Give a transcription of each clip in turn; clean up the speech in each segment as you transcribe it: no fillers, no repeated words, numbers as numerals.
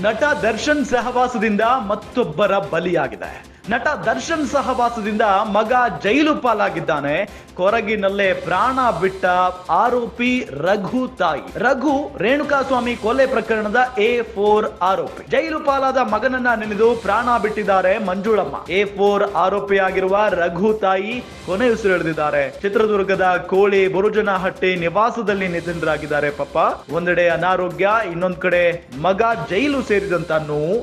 ನಟ ದರ್ಶನ್ ಸಹವಾಸದಿಂದ ಮತ್ತೊಬ್ಬರ ಬಲಿಯಾಗಿದೆ. ನಟ ದರ್ಶನ್ ಸಹವಾಸದಿಂದ ಮಗ ಜೈಲು ಪಾಲಾಗಿದ್ದಾನೆ. ಕೊರಗಿನಲ್ಲೇ ಪ್ರಾಣ ಬಿಟ್ಟ ಆರೋಪಿ ರಘು ತಾಯಿ. ರಘು ರೇಣುಕಾಸ್ವಾಮಿ ಕೊಲೆ ಪ್ರಕರಣದ A4 ಆರೋಪಿ. ಜೈಲು ಪಾಲಾದ ಮಗನನ್ನ ನೆನೆದು ಪ್ರಾಣ ಬಿಟ್ಟಿದ್ದಾರೆ ಮಂಜುಳಮ್ಮ. A4 ಆರೋಪಿಯಾಗಿರುವ ರಘು ತಾಯಿ ಕೊನೆಯುಸಿರೆಳೆದಿದ್ದಾರೆ. ಚಿತ್ರದುರ್ಗದ ಕೋಳಿ ಬುರುಜನಹಟ್ಟಿ ನಿವಾಸದಲ್ಲಿ ನಿಧನರಾಗಿದ್ದಾರೆ. ಪಾಪ, ಒಂದೆಡೆ ಅನಾರೋಗ್ಯ, ಇನ್ನೊಂದ್ ಕಡೆ ಮಗ ಜೈಲು ಸೇರಿದಂತ ನೋವು.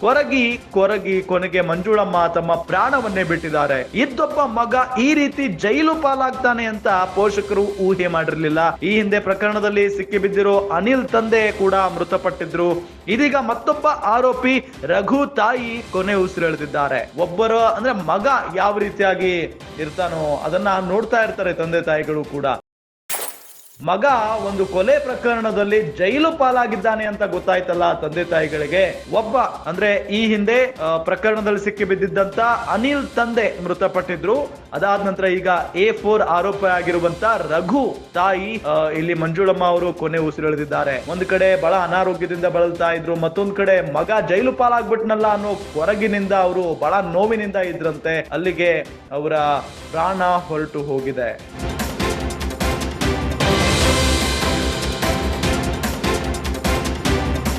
ಕೊರಗಿ ಕೊನೆಗೆ ಮಂಜುಳಮ್ಮ ತಮ್ಮ ಪ್ರಾಣವನ್ನೇ ಬಿಟ್ಟಿದ್ದಾರೆ. ಇದ್ದೊಬ್ಬ ಮಗ ಈ ರೀತಿ ಜೈಲು ಪಾಲಾಗ್ತಾನೆ ಅಂತ ಪೋಷಕರು ಊಹೆ ಮಾಡಿರಲಿಲ್ಲ. ಈ ಹಿಂದೆ ಪ್ರಕರಣದಲ್ಲಿ ಸಿಕ್ಕಿಬಿದ್ದಿರೋ ಅನಿಲ್ ತಂದೆ ಕೂಡ ಮೃತಪಟ್ಟಿದ್ರು. ಇದೀಗ ಮತ್ತೊಬ್ಬ ಆರೋಪಿ ರಘು ತಾಯಿ ಕೊನೆ ಉಸಿರೆಳೆದಿದ್ದಾರೆ. ಒಬ್ಬರು ಅಂದ್ರೆ ಮಗ ಯಾವ ರೀತಿಯಾಗಿ ಇರ್ತಾನೋ ಅದನ್ನ ನೋಡ್ತಾ ಇರ್ತಾರೆ ತಂದೆ ತಾಯಿಗಳು ಕೂಡ. ಮಗ ಒಂದು ಕೊಲೆ ಪ್ರಕರಣದಲ್ಲಿ ಜೈಲು ಪಾಲಾಗಿದ್ದಾನೆ ಅಂತ ಗೊತ್ತಾಯ್ತಲ್ಲ ತಂದೆ ತಾಯಿಗಳಿಗೆ. ಒಬ್ಬ ಅಂದ್ರೆ ಈ ಹಿಂದೆ ಪ್ರಕರಣದಲ್ಲಿ ಸಿಕ್ಕಿ ಬಿದ್ದಿದ್ದಂತ ಅನಿಲ್ ತಂದೆ ಮೃತಪಟ್ಟಿದ್ರು. ಅದಾದ ನಂತರ ಈಗ A4 ಆರೋಪ ಆಗಿರುವಂತ ರಘು ತಾಯಿ ಇಲ್ಲಿ ಮಂಜುಳಮ್ಮ ಅವರು ಕೊನೆ ಉಸಿರೆಳೆದಿದ್ದಾರೆ. ಒಂದ್ ಕಡೆ ಬಹಳ ಅನಾರೋಗ್ಯದಿಂದ ಬಳಲ್ತಾ ಇದ್ರು, ಮತ್ತೊಂದ್ ಕಡೆ ಮಗ ಜೈಲು ಪಾಲಾಗ್ಬಿಟ್ನಲ್ಲ ಅನ್ನೋ ಕೊರಗಿನಿಂದ ಅವರು ಬಹಳ ನೋವಿನಿಂದ ಇದ್ರಂತೆ. ಅಲ್ಲಿಗೆ ಅವರ ಪ್ರಾಣ ಹೊರಟು ಹೋಗಿದೆ.